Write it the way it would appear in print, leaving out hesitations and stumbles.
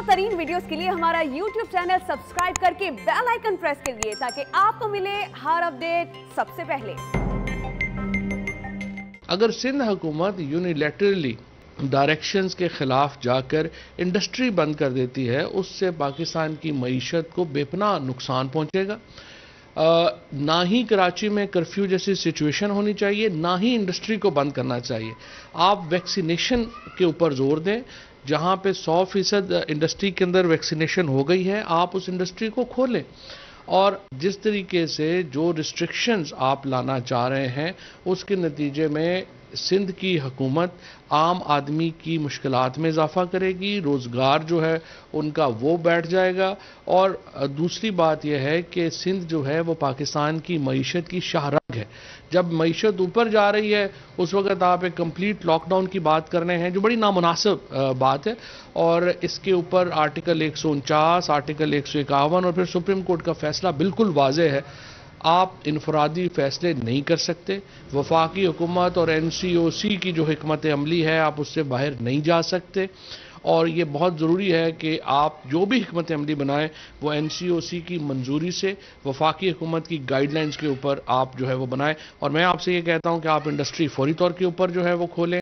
ترین videos کے لیے ہمارا YouTube چینل سبسکرائب کر کے بیل آئیکن پریس کریے تاکہ آپ کو ملے ہر اپڈیٹ سب سے پہلے۔ اگر سندھ حکومت یونیلیٹرلی ڈائریکشنز کے خلاف جا کر انڈسٹری بند کر دیتی ہے، اس سے پاکستان کی معیشت کو بے پناہ نقصان پہنچے گا۔ نہ ہی کراچی میں کرفیو جیسی سچویشن ہونی چاہیے، نہ ہی انڈسٹری کو بند کرنا چاہیے۔ آپ ویکسینیشن کے اوپر زور دیں، جہاں پہ 100% انڈسٹری کے اندر ویکسینیشن ہو گئی ہے، آپ اس انڈسٹری کو کھولیں۔ اور جس طریقے سے جو ریسٹرکشنز آپ لانا چاہ رہے ہیں، اس کے نتیجے میں سندھ کی حکومت عام آدمی کی مشکلات میں اضافہ کرے گی، روزگار جو ہے ان کا وہ بیٹھ جائے گا۔ اور دوسری بات یہ ہے کہ سندھ جو ہے وہ پاکستان کی معیشت کی شاہ رگ ہے۔ جب معیشت اوپر جا رہی ہے اس وقت آپ ایک کمپلیٹ لاک ڈاؤن کی بات کر رہے ہیں، جو بڑی نامناسب بات ہے۔ اور اس کے اوپر آرٹیکل 149، آرٹیکل 151 اور پھر سپریم کورٹ کا فیصلہ بالکل واضح ہے۔ آپ انفرادی فیصلے نہیں کر سکتے۔ وفاقی حکومت اور NCOC کی جو حکمت عملی ہے، آپ اس سے باہر نہیں جا سکتے۔ اور یہ بہت ضروری ہے کہ آپ جو بھی حکمت عملی بنائیں وہ NCOC کی منظوری سے، وفاقی حکومت کی گائیڈ لائنز کے اوپر آپ جو ہے وہ بنائیں۔ اور میں آپ سے یہ کہتا ہوں کہ آپ انڈسٹری فوری طور کے اوپر جو ہے وہ کھولیں۔